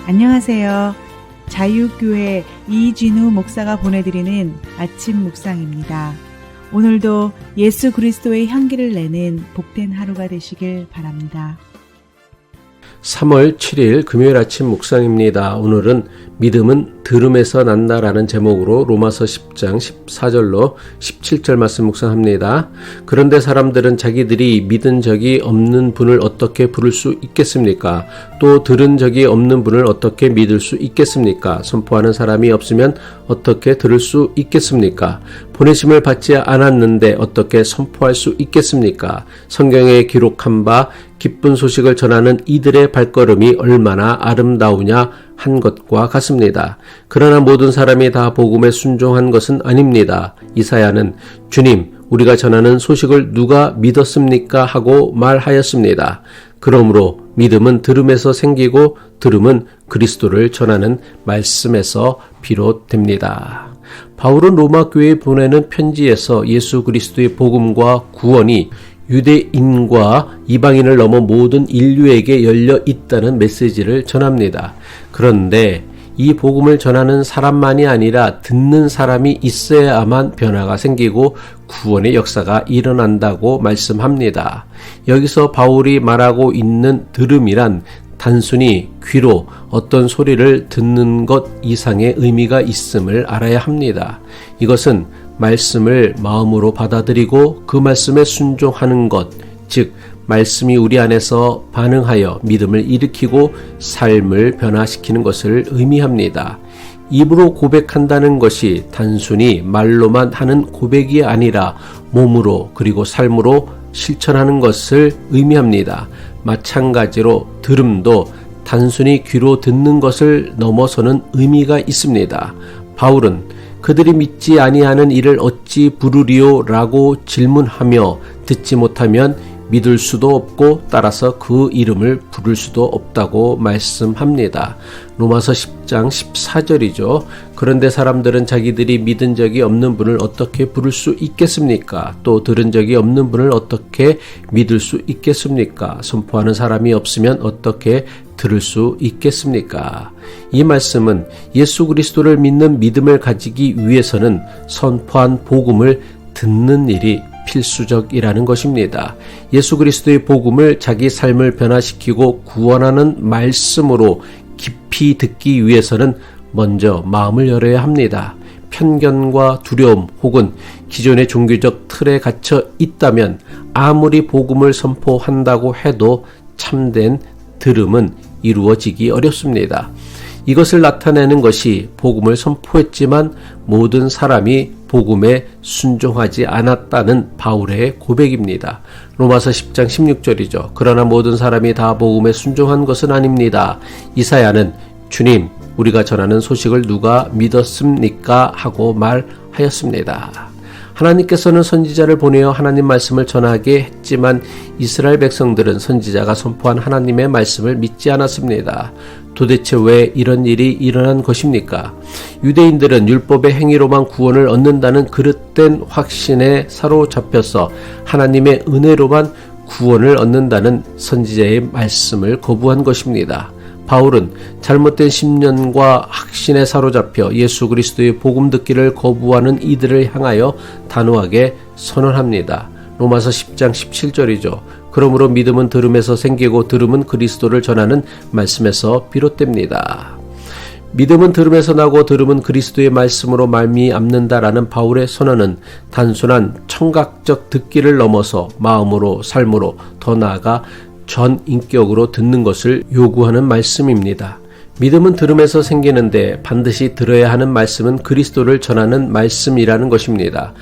안녕하세요. 자유교회 이진우 목사가 보내드리는 아침 묵상입니다. 오늘도 예수 그리스도의 향기를 내는 복된 하루가 되시길 바랍니다. 3월 7일 금요일 아침 묵상입니다. 오늘은 믿음은 들음에서 난다라는 제목으로 로마서 10장 14절로 17절 말씀 묵상합니다. 그런데 사람들은 자기들이 믿은 적이 없는 분을 어떻게 부를 수 있겠습니까? 또 들은 적이 없는 분을 어떻게 믿을 수 있겠습니까? 선포하는 사람이 없으면 어떻게 들을 수 있겠습니까? 보내심을 받지 않았는데 어떻게 선포할 수 있겠습니까? 성경에 기록한 바 기쁜 소식을 전하는 이들의 발걸음이 얼마나 아름다우냐 한 것과 같습니다. 그러나 모든 사람이 다 복음에 순종한 것은 아닙니다. 이사야는 주님, 우리가 전하는 소식을 누가 믿었습니까? 하고 말하였습니다. 그러므로 믿음은 들음에서 생기고 들음은 그리스도를 전하는 말씀에서 비롯됩니다. 바울은 로마 교회에 보내는 편지에서 예수 그리스도의 복음과 구원이 유대인과 이방인을 넘어 모든 인류에게 열려 있다는 메시지를 전합니다. 그런데 이 복음을 전하는 사람만이 아니라 듣는 사람이 있어야만 변화가 생기고 구원의 역사가 일어난다고 말씀합니다. 여기서 바울이 말하고 있는 들음이란 단순히 귀로 어떤 소리를 듣는 것 이상의 의미가 있음을 알아야 합니다. 이것은 말씀을 마음으로 받아들이고 그 말씀에 순종하는 것, 즉 말씀이 우리 안에서 반응하여 믿음을 일으키고 삶을 변화시키는 것을 의미합니다. 입으로 고백한다는 것이 단순히 말로만 하는 고백이 아니라 몸으로 그리고 삶으로 실천하는 것을 의미합니다. 마찬가지로 들음도 단순히 귀로 듣는 것을 넘어서는 의미가 있습니다. 바울은 그들이 믿지 아니하는 이를 어찌 부르리요? 라고 질문하며 듣지 못하면 믿을 수도 없고 따라서 그 이름을 부를 수도 없다고 말씀합니다. 로마서 10장 14절이죠. 그런데 사람들은 자기들이 믿은 적이 없는 분을 어떻게 부를 수 있겠습니까? 또 들은 적이 없는 분을 어떻게 믿을 수 있겠습니까? 선포하는 사람이 없으면 어떻게 들을 수 있겠습니까? 이 말씀은 예수 그리스도를 믿는 믿음을 가지기 위해서는 선포한 복음을 듣는 일이 필수적이라는 것입니다. 예수 그리스도의 복음을 자기 삶을 변화시키고 구원하는 말씀으로 깊이 듣기 위해서는 먼저 마음을 열어야 합니다. 편견과 두려움 혹은 기존의 종교적 틀에 갇혀 있다면 아무리 복음을 선포한다고 해도 참된 들음은 이루어지기 어렵습니다. 이것을 나타내는 것이 복음을 선포했지만 모든 사람이 복음에 순종하지 않았다는 바울의 고백입니다. 로마서 10장 16절이죠. 그러나 모든 사람이 다 복음에 순종한 것은 아닙니다. 이사야는 주님, 우리가 전하는 소식을 누가 믿었습니까? 하고 말하였습니다. 하나님께서는 선지자를 보내어 하나님 말씀을 전하게 했지만 이스라엘 백성들은 선지자가 선포한 하나님의 말씀을 믿지 않았습니다. 도대체 왜 이런 일이 일어난 것입니까? 유대인들은 율법의 행위로만 구원을 얻는다는 그릇된 확신에 사로잡혀서 하나님의 은혜로만 구원을 얻는다는 선지자의 말씀을 거부한 것입니다. 바울은 잘못된 신념과 확신에 사로잡혀 예수 그리스도의 복음 듣기를 거부하는 이들을 향하여 단호하게 선언합니다. 로마서 10장 17절이죠. 그러므로 믿음은 들음에서 생기고 들음은 그리스도를 전하는 말씀에서 비롯됩니다. 믿음은 들음에서 나고 들음은 그리스도의 말씀으로 말미암는다라는 바울의 선언은 단순한 청각적 듣기를 넘어서 마음으로 삶으로 더 나아가 전 인격으로 듣는 것을 요구하는 말씀입니다. 믿음은 들음에서 생기는데 반드시 들어야 하는 말씀은 그리스도를 전하는 말씀이라는 것입니다.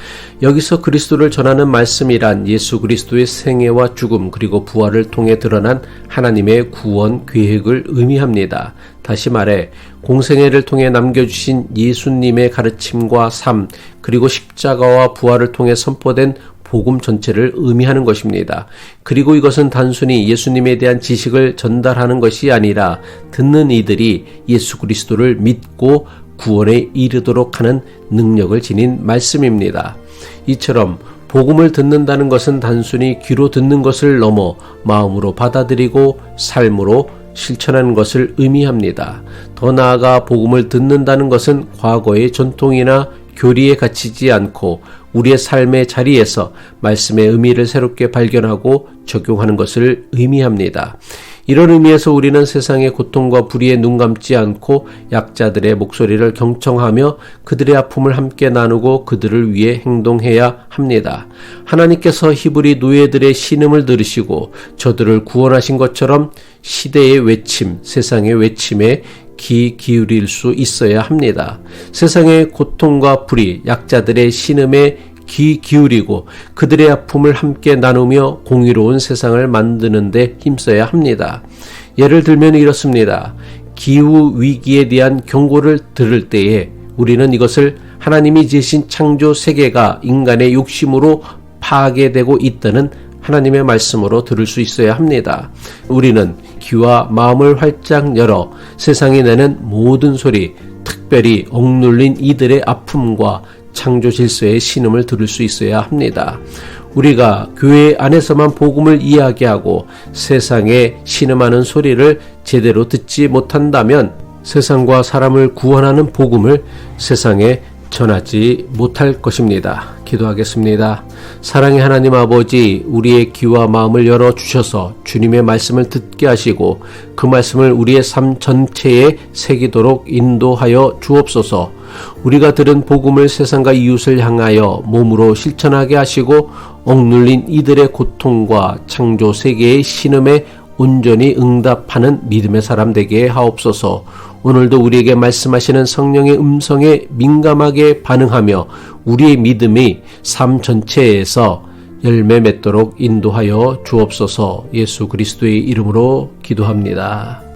여기서 그리스도를 전하는 말씀이란 예수 그리스도의 생애와 죽음 그리고 부활을 통해 드러난 하나님의 구원 계획을 의미합니다. 다시 말해 공생애를 통해 남겨주신 예수님의 가르침과 삶 그리고 십자가와 부활을 통해 선포된 복음 전체를 의미하는 것입니다. 그리고 이것은 단순히 예수님에 대한 지식을 전달하는 것이 아니라 듣는 이들이 예수 그리스도를 믿고 구원에 이르도록 하는 능력을 지닌 말씀입니다. 이처럼 복음을 듣는다는 것은 단순히 귀로 듣는 것을 넘어 마음으로 받아들이고 삶으로 실천하는 것을 의미합니다. 더 나아가 복음을 듣는다는 것은 과거의 전통이나 교리에 갇히지 않고 우리의 삶의 자리에서 말씀의 의미를 새롭게 발견하고 적용하는 것을 의미합니다. 이런 의미에서 우리는 세상의 고통과 불의에 눈 감지 않고 약자들의 목소리를 경청하며 그들의 아픔을 함께 나누고 그들을 위해 행동해야 합니다. 하나님께서 히브리 노예들의 신음을 들으시고 저들을 구원하신 것처럼 시대의 외침, 세상의 외침에 귀 기울일 수 있어야 합니다. 세상의 고통과 불의, 약자들의 신음에 귀 기울이고 그들의 아픔을 함께 나누며 공의로운 세상을 만드는 데 힘써야 합니다. 예를 들면 이렇습니다. 기후 위기에 대한 경고를 들을 때에 우리는 이것을 하나님이 지으신 창조 세계가 인간의 욕심으로 파괴되고 있다는 하나님의 말씀으로 들을 수 있어야 합니다. 우리는 귀와 마음을 활짝 열어 세상이 내는 모든 소리, 특별히 억눌린 이들의 아픔과 창조 질서의 신음을 들을 수 있어야 합니다. 우리가 교회 안에서만 복음을 이야기하고 세상에 신음하는 소리를 제대로 듣지 못한다면 세상과 사람을 구원하는 복음을 세상에 전하지 못할 것입니다. 기도하겠습니다. 사랑의 하나님 아버지, 우리의 귀와 마음을 열어주셔서 주님의 말씀을 듣게 하시고 그 말씀을 우리의 삶 전체에 새기도록 인도하여 주옵소서. 우리가 들은 복음을 세상과 이웃을 향하여 몸으로 실천하게 하시고 억눌린 이들의 고통과 창조 세계의 신음에 온전히 응답하는 믿음의 사람 되게 하옵소서. 오늘도 우리에게 말씀하시는 성령의 음성에 민감하게 반응하며 우리의 믿음이 삶 전체에서 열매 맺도록 인도하여 주옵소서. 예수 그리스도의 이름으로 기도합니다.